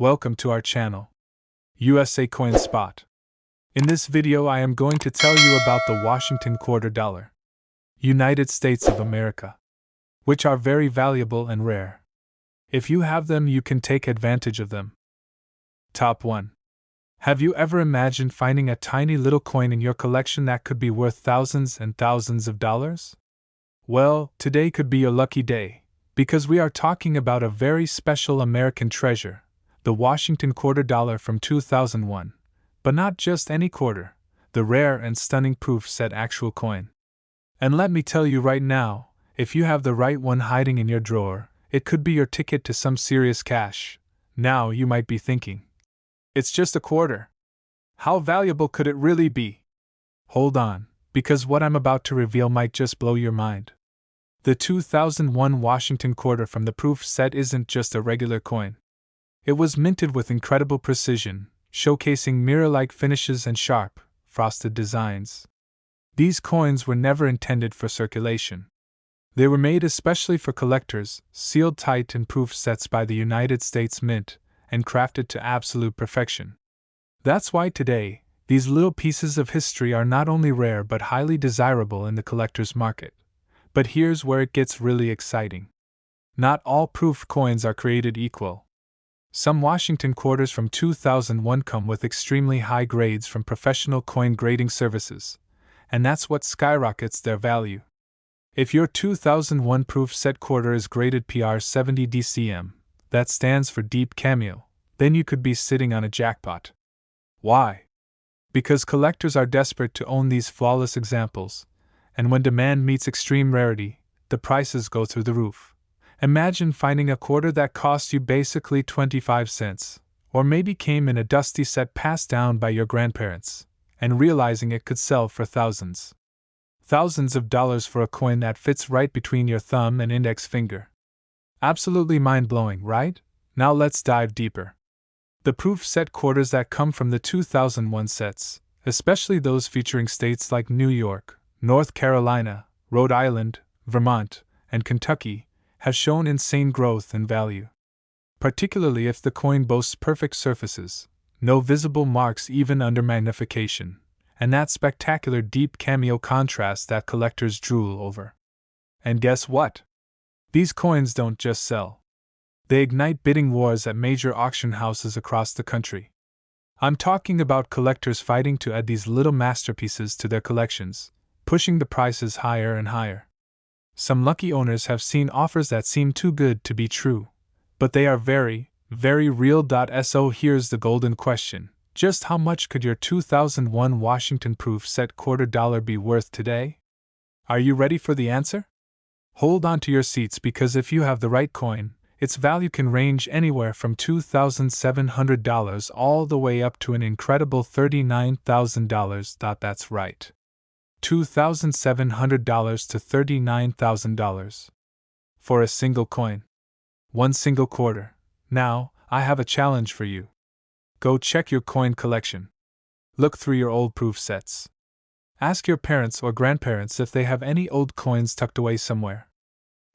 Welcome to our channel, USA Coin Spot. In this video I am going to tell you about the Washington quarter dollar, United States of America, which are very valuable and rare. If you have them, you can take advantage of them. Top 1. Have you ever imagined finding a tiny little coin in your collection that could be worth thousands and thousands of dollars? Well, today could be your lucky day, because we are talking about a very special American treasure, the Washington quarter dollar from 2001. But not just any quarter, the rare and stunning proof set actual coin. And let me tell you right now, if you have the right one hiding in your drawer, it could be your ticket to some serious cash. Now you might be thinking, it's just a quarter. How valuable could it really be? Hold on, because what I'm about to reveal might just blow your mind. The 2001 Washington quarter from the proof set isn't just a regular coin. It was minted with incredible precision, showcasing mirror-like finishes and sharp, frosted designs. These coins were never intended for circulation. They were made especially for collectors, sealed tight in proof sets by the United States Mint, and crafted to absolute perfection. That's why today, these little pieces of history are not only rare but highly desirable in the collector's market. But here's where it gets really exciting. Not all proof coins are created equal. Some Washington quarters from 2001 come with extremely high grades from professional coin grading services, and that's what skyrockets their value. If your 2001 proof set quarter is graded PR 70 DCM, that stands for Deep Cameo, then you could be sitting on a jackpot. Why? Because collectors are desperate to own these flawless examples, and when demand meets extreme rarity, the prices go through the roof. Imagine finding a quarter that cost you basically 25 cents, or maybe came in a dusty set passed down by your grandparents, and realizing it could sell for thousands. Thousands of dollars for a coin that fits right between your thumb and index finger. Absolutely mind-blowing, right? Now let's dive deeper. The proof set quarters that come from the 2001 sets, especially those featuring states like New York, North Carolina, Rhode Island, Vermont, and Kentucky, have shown insane growth and value. Particularly if the coin boasts perfect surfaces, no visible marks even under magnification, and that spectacular deep cameo contrast that collectors drool over. And guess what? These coins don't just sell. They ignite bidding wars at major auction houses across the country. I'm talking about collectors fighting to add these little masterpieces to their collections, pushing the prices higher and higher. Some lucky owners have seen offers that seem too good to be true, but they are very, very real. So here's the golden question. Just how much could your 2001 Washington proof set quarter dollar be worth today? Are you ready for the answer? Hold on to your seats, because if you have the right coin, its value can range anywhere from $2,700 all the way up to an incredible $39,000. That's right. $2,700 to $39,000 for a single coin. One single quarter. Now, I have a challenge for you. Go check your coin collection. Look through your old proof sets. Ask your parents or grandparents if they have any old coins tucked away somewhere.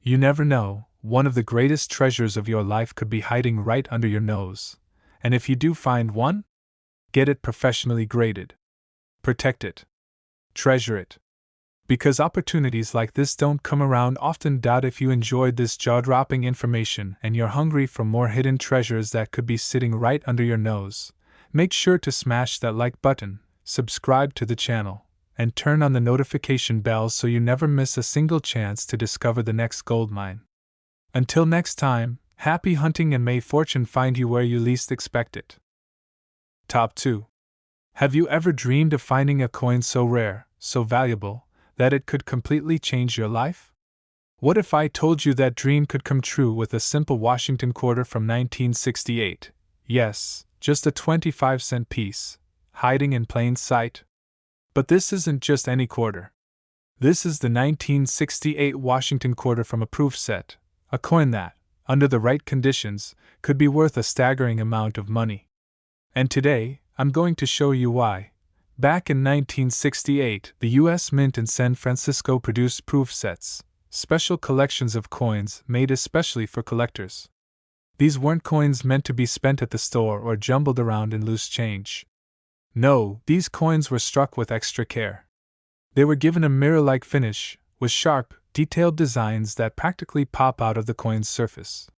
You never know, one of the greatest treasures of your life could be hiding right under your nose. And if you do find one, get it professionally graded. Protect it. Treasure it. Because opportunities like this don't come around often. If you enjoyed this jaw-dropping information and you're hungry for more hidden treasures that could be sitting right under your nose, make sure to smash that like button, subscribe to the channel, and turn on the notification bell so you never miss a single chance to discover the next gold mine. Until next time, happy hunting and may fortune find you where you least expect it. Top 2. Have you ever dreamed of finding a coin so rare, so valuable, that it could completely change your life? What if I told you that dream could come true with a simple Washington quarter from 1968? Yes, just a 25-cent piece, hiding in plain sight. But this isn't just any quarter. This is the 1968 Washington quarter from a proof set, a coin that, under the right conditions, could be worth a staggering amount of money. And today, I'm going to show you why. Back in 1968, the U.S. Mint in San Francisco produced proof sets, special collections of coins made especially for collectors. These weren't coins meant to be spent at the store or jumbled around in loose change. No, these coins were struck with extra care. They were given a mirror-like finish, with sharp, detailed designs that practically pop out of the coin's surface.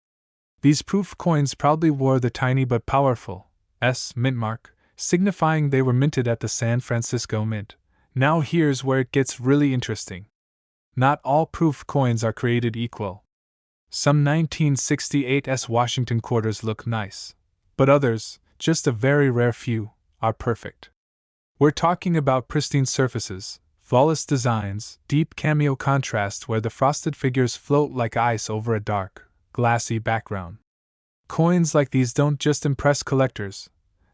These proof coins proudly wore the tiny but powerful S mint mark, signifying they were minted at the San Francisco Mint. Now here's where it gets really interesting. Not all proof coins are created equal. Some 1968 Washington quarters look nice, but others, just a very rare few, are perfect. We're talking about pristine surfaces, flawless designs, deep cameo contrast where the frosted figures float like ice over a dark, glassy background. Coins like these don't just impress collectors,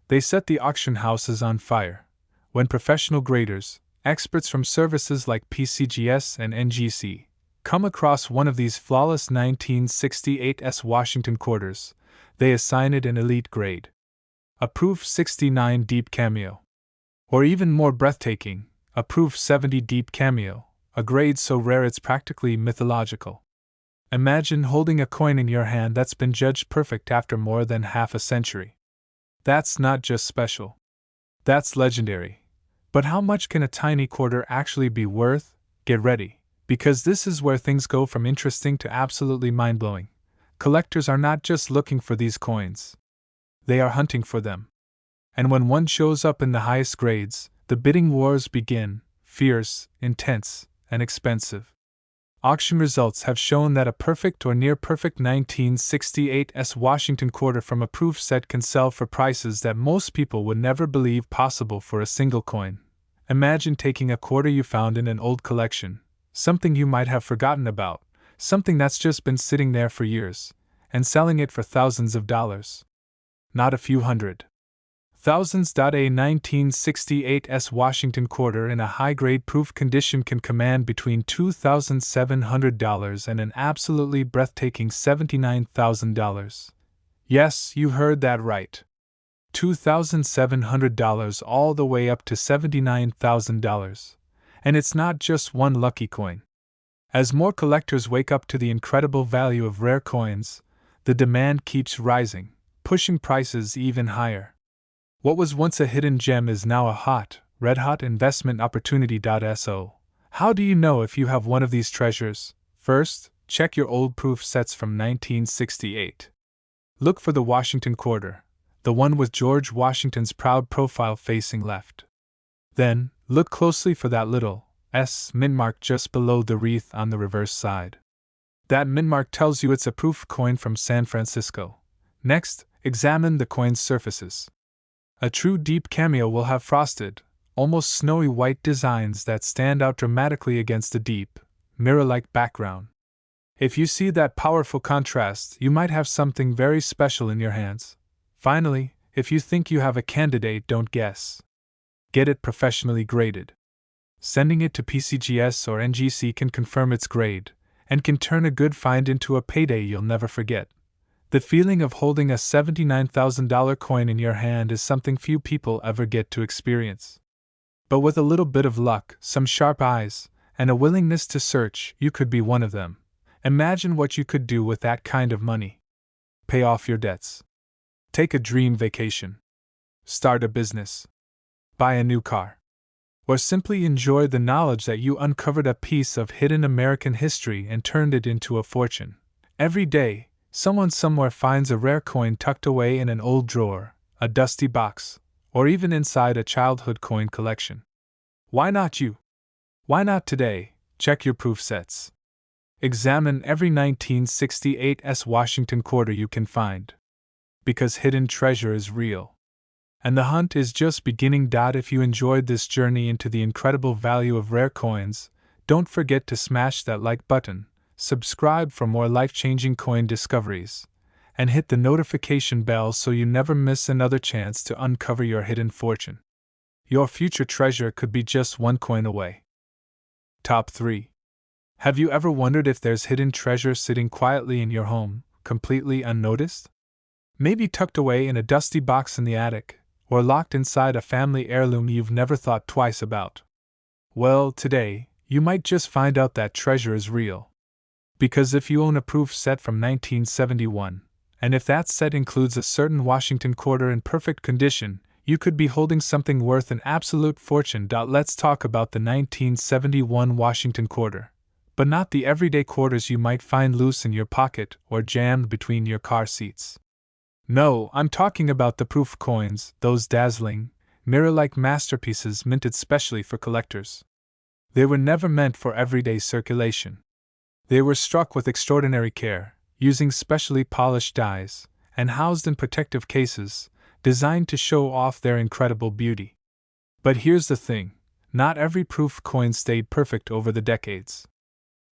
they set the auction houses on fire. When professional graders, experts from services like PCGS and NGC, come across one of these flawless 1968 Washington quarters, they assign it an elite grade. A proof 69 deep cameo. Or even more breathtaking, a proof 70 deep cameo, a grade so rare it's practically mythological. Imagine holding a coin in your hand that's been judged perfect after more than half a century. That's not just special. That's legendary. But how much can a tiny quarter actually be worth? Get ready, because this is where things go from interesting to absolutely mind-blowing. Collectors are not just looking for these coins. They are hunting for them. And when one shows up in the highest grades, the bidding wars begin, fierce, intense, and expensive. Auction results have shown that a perfect or near-perfect 1968 Washington quarter from a proof set can sell for prices that most people would never believe possible for a single coin. Imagine taking a quarter you found in an old collection, something you might have forgotten about, something that's just been sitting there for years, and selling it for thousands of dollars. Not a few hundred. Thousands. A 1968 Washington quarter in a high-grade proof condition can command between $2,700 and an absolutely breathtaking $79,000. Yes, you heard that right. $2,700 all the way up to $79,000. And it's not just one lucky coin. As more collectors wake up to the incredible value of rare coins, the demand keeps rising, pushing prices even higher. What was once a hidden gem is now a red-hot investment opportunity. So, how do you know if you have one of these treasures? First, check your old proof sets from 1968. Look for the Washington quarter, the one with George Washington's proud profile facing left. Then, look closely for that little S mint mark just below the wreath on the reverse side. That mint mark tells you it's a proof coin from San Francisco. Next, examine the coin's surfaces. A true deep cameo will have frosted, almost snowy white designs that stand out dramatically against a deep, mirror-like background. If you see that powerful contrast, you might have something very special in your hands. Finally, if you think you have a candidate, don't guess. Get it professionally graded. Sending it to PCGS or NGC can confirm its grade, and can turn a good find into a payday you'll never forget. The feeling of holding a $79,000 coin in your hand is something few people ever get to experience. But with a little bit of luck, some sharp eyes, and a willingness to search, you could be one of them. Imagine what you could do with that kind of money. Pay off your debts. Take a dream vacation. Start a business. Buy a new car. Or simply enjoy the knowledge that you uncovered a piece of hidden American history and turned it into a fortune. Every day, someone somewhere finds a rare coin tucked away in an old drawer, a dusty box, or even inside a childhood coin collection. Why not you? Why not today? Check your proof sets. Examine every 1968 Washington quarter you can find. Because hidden treasure is real. And the hunt is just beginning. If you enjoyed this journey into the incredible value of rare coins, don't forget to smash that like button, subscribe for more life-changing coin discoveries, and hit the notification bell so you never miss another chance to uncover your hidden fortune. Your future treasure could be just one coin away. Top 3. Have you ever wondered if there's hidden treasure sitting quietly in your home, completely unnoticed? Maybe tucked away in a dusty box in the attic, or locked inside a family heirloom you've never thought twice about. Well, today, you might just find out that treasure is real. Because if you own a proof set from 1971, and if that set includes a certain Washington quarter in perfect condition, you could be holding something worth an absolute fortune. Let's talk about the 1971 Washington quarter, but not the everyday quarters you might find loose in your pocket or jammed between your car seats. No, I'm talking about the proof coins, those dazzling, mirror-like masterpieces minted specially for collectors. They were never meant for everyday circulation. They were struck with extraordinary care, using specially polished dies, and housed in protective cases, designed to show off their incredible beauty. But here's the thing, not every proof coin stayed perfect over the decades.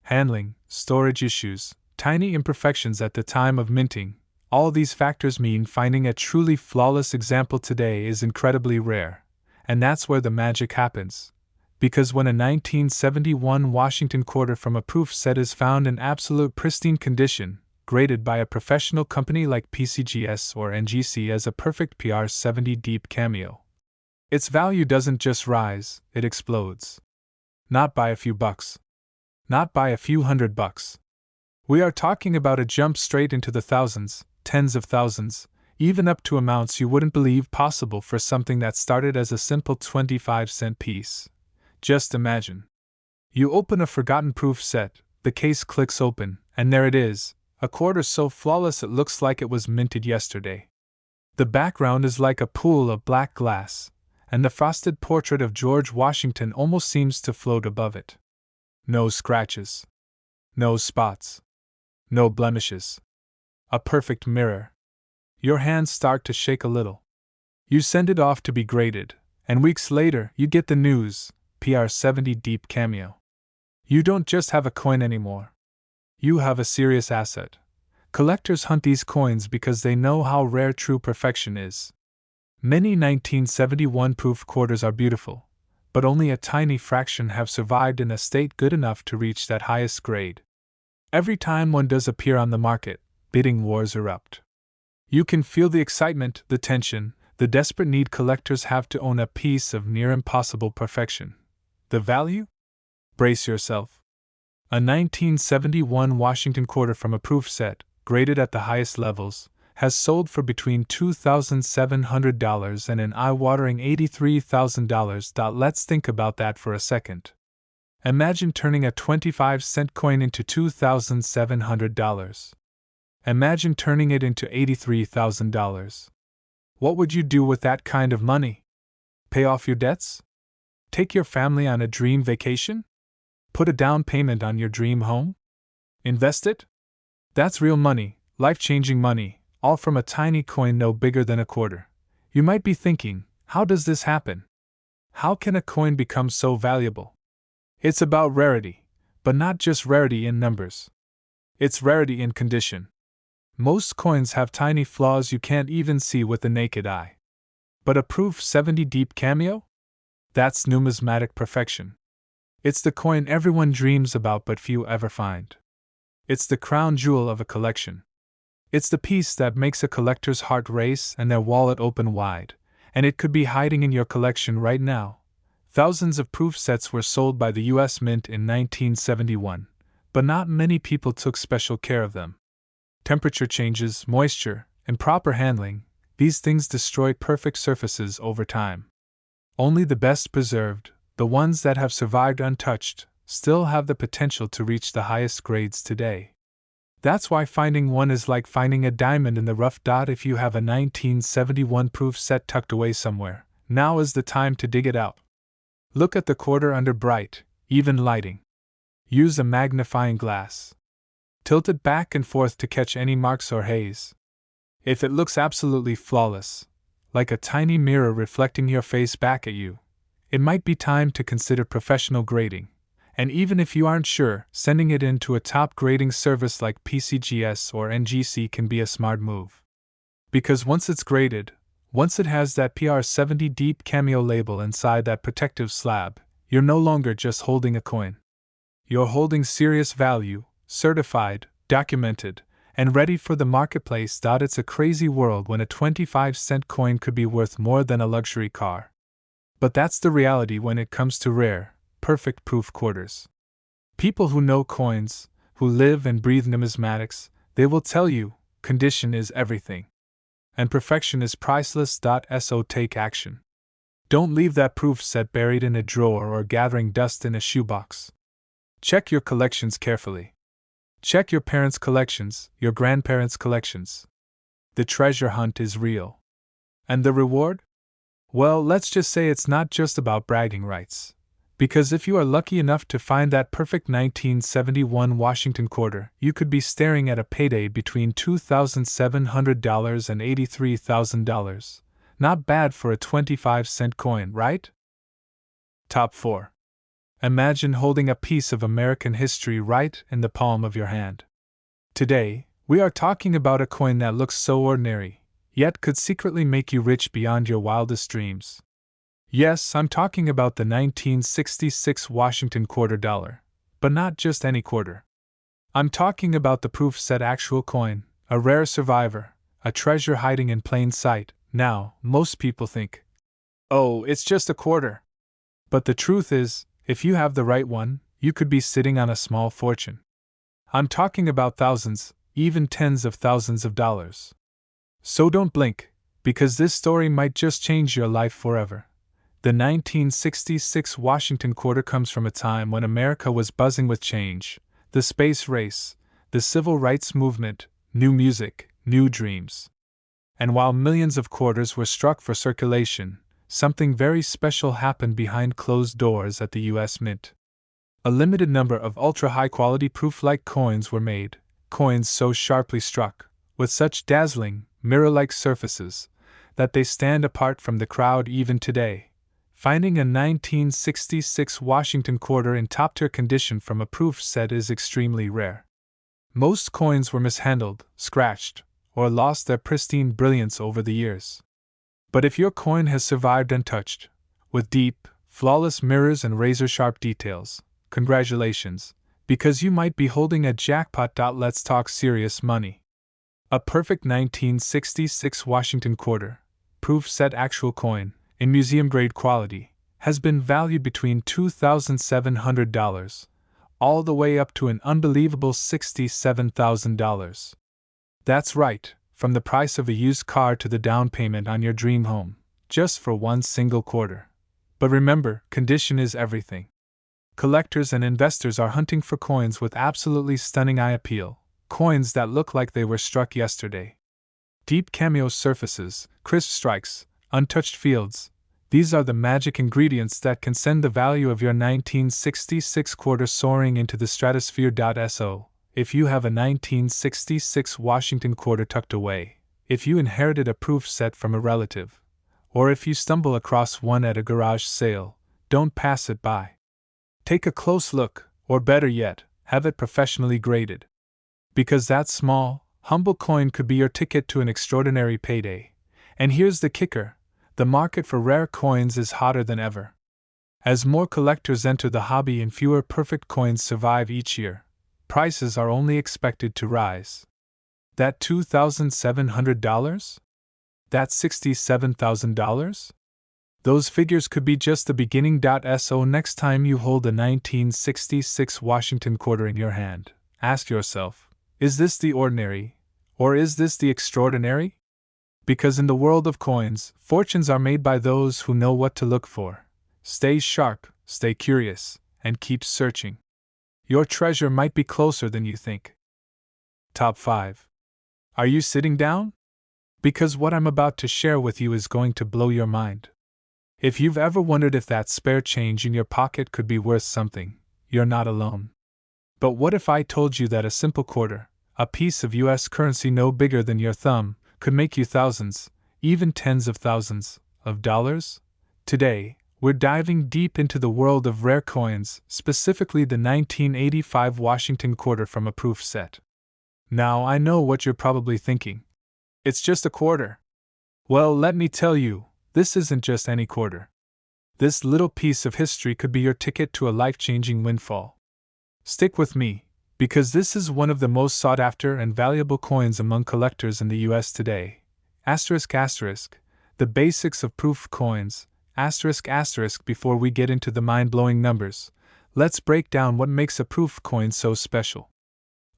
Handling, storage issues, tiny imperfections at the time of minting, all these factors mean finding a truly flawless example today is incredibly rare, and that's where the magic happens. Because when a 1971 Washington quarter from a proof set is found in absolute pristine condition, graded by a professional company like PCGS or NGC as a perfect PR70 deep cameo, its value doesn't just rise, it explodes. Not by a few bucks. Not by a few $100. We are talking about a jump straight into the thousands, tens of thousands, even up to amounts you wouldn't believe possible for something that started as a simple 25-cent piece. Just imagine. You open a forgotten proof set, the case clicks open, and there it is, a quarter so flawless it looks like it was minted yesterday. The background is like a pool of black glass, and the frosted portrait of George Washington almost seems to float above it. No scratches. No spots. No blemishes. A perfect mirror. Your hands start to shake a little. You send it off to be graded, and weeks later you get the news, PR70 deep cameo. You don't just have a coin anymore. You have a serious asset. Collectors hunt these coins because they know how rare true perfection is. Many 1971 proof quarters are beautiful, but only a tiny fraction have survived in a state good enough to reach that highest grade. Every time one does appear on the market, bidding wars erupt. You can feel the excitement, the tension, the desperate need collectors have to own a piece of near impossible perfection. The value? Brace yourself. A 1971 Washington quarter from a proof set, graded at the highest levels, has sold for between $2,700 and an eye-watering $83,000. Let's think about that for a second. Imagine turning a 25-cent coin into $2,700. Imagine turning it into $83,000. What would you do with that kind of money? Pay off your debts? Take your family on a dream vacation? Put a down payment on your dream home? Invest it? That's real money, life-changing money, all from a tiny coin no bigger than a quarter. You might be thinking, how does this happen? How can a coin become so valuable? It's about rarity, but not just rarity in numbers. It's rarity in condition. Most coins have tiny flaws you can't even see with the naked eye. But a proof 70 deep cameo? That's numismatic perfection. It's the coin everyone dreams about but few ever find. It's the crown jewel of a collection. It's the piece that makes a collector's heart race and their wallet open wide, and it could be hiding in your collection right now. Thousands of proof sets were sold by the U.S. Mint in 1971, but not many people took special care of them. Temperature changes, moisture, improper handling, these things destroy perfect surfaces over time. Only the best preserved, the ones that have survived untouched, still have the potential to reach the highest grades today. That's why finding one is like finding a diamond in the rough. If you have a 1971 proof set tucked away somewhere, now is the time to dig it out. Look at the quarter under bright, even lighting. Use a magnifying glass. Tilt it back and forth to catch any marks or haze. If it looks absolutely flawless, like a tiny mirror reflecting your face back at you, it might be time to consider professional grading. And even if you aren't sure, sending it in to a top grading service like PCGS or NGC can be a smart move. Because once it's graded, once it has that PR70 deep cameo label inside that protective slab, you're no longer just holding a coin. You're holding serious value, certified, documented, and ready for the marketplace. It's a crazy world when a 25-cent coin could be worth more than a luxury car. But that's the reality when it comes to rare, perfect proof quarters. People who know coins, who live and breathe numismatics, they will tell you, condition is everything. And perfection is priceless. So take action. Don't leave that proof set buried in a drawer or gathering dust in a shoebox. Check your collections carefully. Check your parents' collections, your grandparents' collections. The treasure hunt is real. And the reward? Well, let's just say it's not just about bragging rights. Because if you are lucky enough to find that perfect 1971 Washington quarter, you could be staring at a payday between $2,700 and $83,000. Not bad for a 25-cent coin, right? Top 4. Imagine holding a piece of American history right in the palm of your hand. Today, we are talking about a coin that looks so ordinary, yet could secretly make you rich beyond your wildest dreams. Yes, I'm talking about the 1966 Washington quarter dollar, but not just any quarter. I'm talking about the proof set actual coin, a rare survivor, a treasure hiding in plain sight. Now, most people think, oh, it's just a quarter. But the truth is, if you have the right one, you could be sitting on a small fortune. I'm talking about thousands, even tens of thousands of dollars. So don't blink, because this story might just change your life forever. The 1966 Washington quarter comes from a time when America was buzzing with change, the space race, the civil rights movement, new music, new dreams. And while millions of quarters were struck for circulation, something very special happened behind closed doors at the U.S. Mint. A limited number of ultra-high-quality proof-like coins were made, coins so sharply struck, with such dazzling, mirror-like surfaces, that they stand apart from the crowd even today. Finding a 1966 Washington quarter in top-tier condition from a proof set is extremely rare. Most coins were mishandled, scratched, or lost their pristine brilliance over the years. But if your coin has survived untouched, with deep, flawless mirrors and razor-sharp details, congratulations, because you might be holding a jackpot. Let's talk serious money. A perfect 1966 Washington quarter, proof set actual coin, in museum-grade quality, has been valued between $2,700, all the way up to an unbelievable $67,000. That's right, from the price of a used car to the down payment on your dream home, just for one single quarter. But remember, condition is everything. Collectors and investors are hunting for coins with absolutely stunning eye appeal, coins that look like they were struck yesterday. Deep cameo surfaces, crisp strikes, untouched fields, these are the magic ingredients that can send the value of your 1966 quarter soaring into the stratosphere. So, if you have a 1966 Washington quarter tucked away, if you inherited a proof set from a relative, or if you stumble across one at a garage sale, don't pass it by. Take a close look, or better yet, have it professionally graded. Because that small, humble coin could be your ticket to an extraordinary payday. And here's the kicker. The market for rare coins is hotter than ever. As more collectors enter the hobby and fewer perfect coins survive each year, prices are only expected to rise. That $2,700? That $67,000? Those figures could be just the beginning. So next time you hold a 1966 Washington quarter in your hand, ask yourself, is this the ordinary, or is this the extraordinary? Because in the world of coins, fortunes are made by those who know what to look for. Stay sharp, stay curious, and keep searching. Your treasure might be closer than you think. Top 5. Are you sitting down? Because what I'm about to share with you is going to blow your mind. If you've ever wondered if that spare change in your pocket could be worth something, you're not alone. But what if I told you that a simple quarter, a piece of US currency no bigger than your thumb, could make you thousands, even tens of thousands, of dollars? Today, we're diving deep into the world of rare coins, specifically the 1985 Washington quarter from a proof set. Now, I know what you're probably thinking. It's just a quarter. Well, let me tell you, this isn't just any quarter. This little piece of history could be your ticket to a life-changing windfall. Stick with me, because this is one of the most sought-after and valuable coins among collectors in the US today. The basics of proof coins. Before we get into the mind-blowing numbers, let's break down what makes a proof coin so special.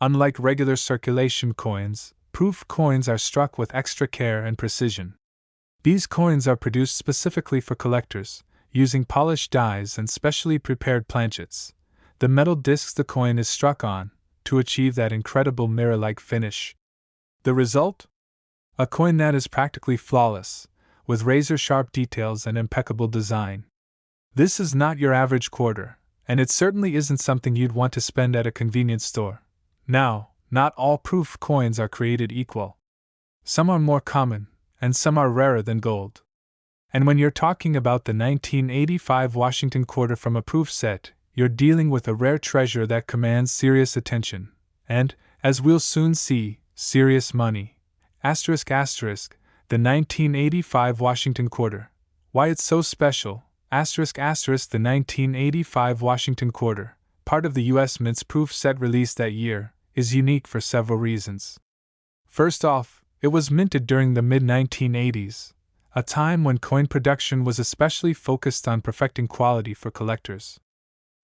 Unlike regular circulation coins, proof coins are struck with extra care and precision. These coins are produced specifically for collectors, using polished dies and specially prepared planchets, the metal discs the coin is struck on, to achieve that incredible mirror-like finish. The result? A coin that is practically flawless, with razor-sharp details and impeccable design. This is not your average quarter, and it certainly isn't something you'd want to spend at a convenience store. Now, not all proof coins are created equal. Some are more common, and some are rarer than gold. And when you're talking about the 1985 Washington quarter from a proof set, you're dealing with a rare treasure that commands serious attention, and, as we'll soon see, serious money. Asterisk asterisk, the 1985 Washington quarter. Why it's so special, asterisk asterisk the 1985 Washington quarter, part of the U.S. Mint's proof set released that year, is unique for several reasons. First off, it was minted during the mid-1980s, a time when coin production was especially focused on perfecting quality for collectors.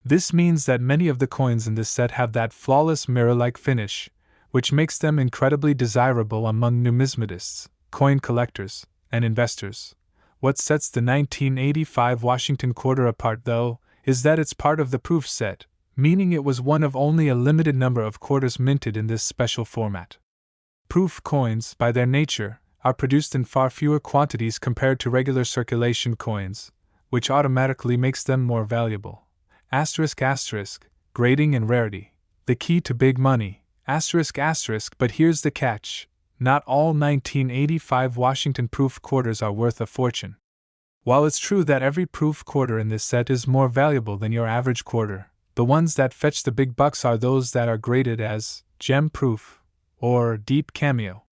This means that many of the coins in this set have that flawless mirror-like finish, which makes them incredibly desirable among numismatists, coin collectors, and investors. What sets the 1985 Washington quarter apart, though, is that it's part of the proof set, meaning it was one of only a limited number of quarters minted in this special format. Proof coins, by their nature, are produced in far fewer quantities compared to regular circulation coins, which automatically makes them more valuable. Asterisk asterisk, grading and rarity, the key to big money, asterisk asterisk, but here's the catch. Not all 1985 Washington proof quarters are worth a fortune. While it's true that every proof quarter in this set is more valuable than your average quarter, the ones that fetch the big bucks are those that are graded as gem proof or deep cameo.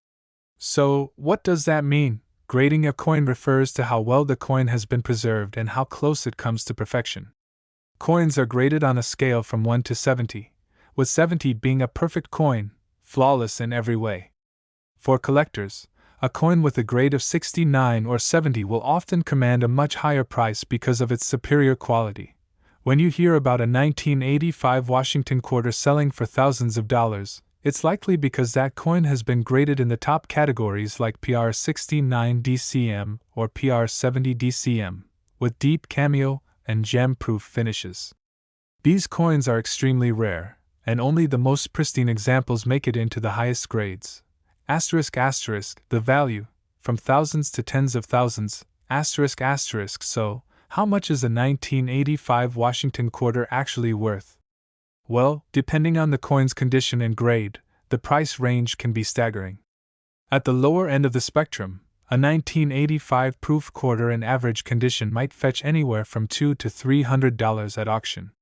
So, what does that mean? Grading a coin refers to how well the coin has been preserved and how close it comes to perfection. Coins are graded on a scale from 1 to 70, with 70 being a perfect coin, flawless in every way. For collectors, a coin with a grade of 69 or 70 will often command a much higher price because of its superior quality. When you hear about a 1985 Washington quarter selling for thousands of dollars, it's likely because that coin has been graded in the top categories like PR 69 DCM or PR 70 DCM, with deep cameo and gem-proof finishes. These coins are extremely rare, and only the most pristine examples make it into the highest grades. Asterisk asterisk, the value, from thousands to tens of thousands, asterisk asterisk. So, how much is a 1985 Washington quarter actually worth? Well, depending on the coin's condition and grade, the price range can be staggering. At the lower end of the spectrum, a 1985 proof quarter in average condition might fetch anywhere from $200 to $300 at auction.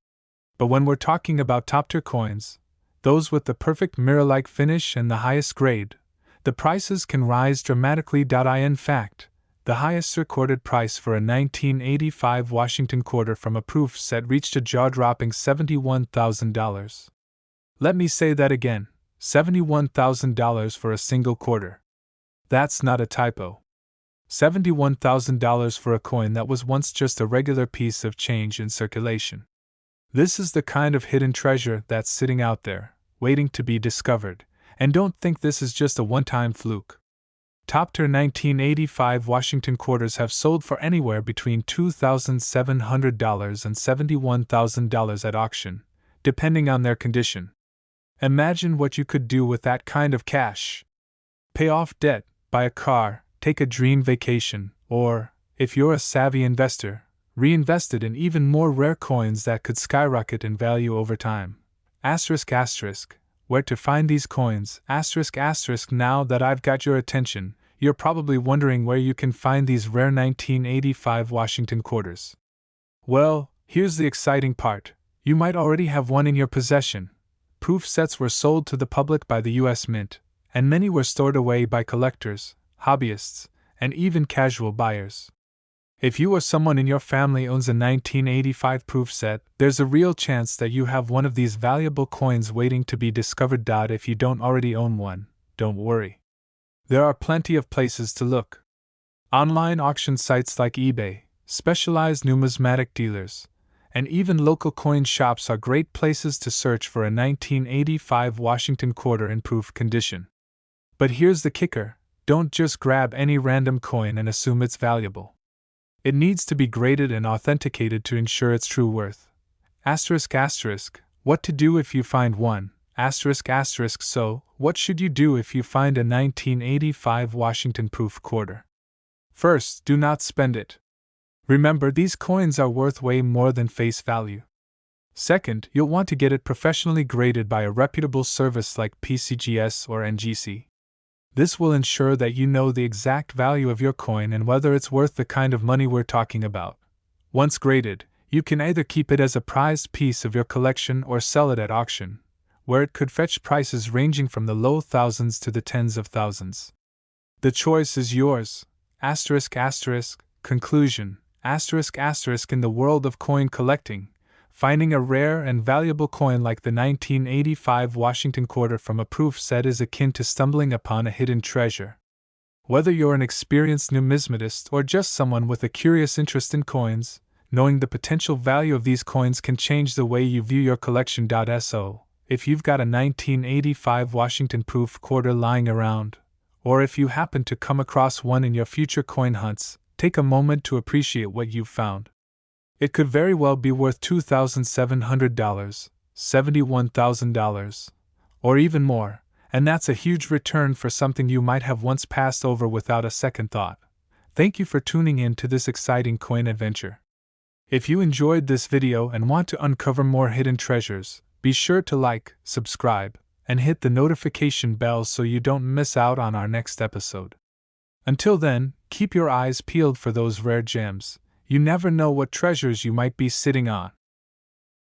But when we're talking about top-tier coins, those with the perfect mirror-like finish and the highest grade, the prices can rise dramatically. In fact, the highest recorded price for a 1985 Washington quarter from a proof set reached a jaw-dropping $71,000. Let me say that again, $71,000 for a single quarter. That's not a typo. $71,000 for a coin that was once just a regular piece of change in circulation. This is the kind of hidden treasure that's sitting out there, waiting to be discovered, and don't think this is just a one-time fluke. Top-tier 1985 Washington quarters have sold for anywhere between $2,700 and $71,000 at auction, depending on their condition. Imagine what you could do with that kind of cash. Pay off debt, buy a car, take a dream vacation, or, if you're a savvy investor, reinvest it in even more rare coins that could skyrocket in value over time. Asterisk asterisk, where to find these coins? Asterisk asterisk. Now that I've got your attention, you're probably wondering where you can find these rare 1985 Washington quarters. Well, here's the exciting part. You might already have one in your possession. Proof sets were sold to the public by the U.S. Mint, and many were stored away by collectors, hobbyists, and even casual buyers. If you or someone in your family owns a 1985 proof set, there's a real chance that you have one of these valuable coins waiting to be discovered. If you don't already own one, don't worry. There are plenty of places to look. Online auction sites like eBay, specialized numismatic dealers, and even local coin shops are great places to search for a 1985 Washington quarter in proof condition. But here's the kicker: don't just grab any random coin and assume it's valuable. It needs to be graded and authenticated to ensure its true worth. What to do if you find one? So, what should you do if you find a 1985 Washington proof quarter? First, do not spend it. Remember, these coins are worth way more than face value. Second, you'll want to get it professionally graded by a reputable service like PCGS or NGC. This will ensure that you know the exact value of your coin and whether it's worth the kind of money we're talking about. Once graded, you can either keep it as a prized piece of your collection or sell it at auction, where it could fetch prices ranging from the low thousands to the tens of thousands. The choice is yours. Conclusion. In the world of coin collecting, finding a rare and valuable coin like the 1985 Washington quarter from a proof set is akin to stumbling upon a hidden treasure. Whether you're an experienced numismatist or just someone with a curious interest in coins, knowing the potential value of these coins can change the way you view your collection. So, if you've got a 1985 Washington proof quarter lying around, or if you happen to come across one in your future coin hunts, take a moment to appreciate what you've found. It could very well be worth $2,700, $71,000, or even more, and that's a huge return for something you might have once passed over without a second thought. Thank you for tuning in to this exciting coin adventure. If you enjoyed this video and want to uncover more hidden treasures, be sure to like, subscribe, and hit the notification bell so you don't miss out on our next episode. Until then, keep your eyes peeled for those rare gems. You never know what treasures you might be sitting on.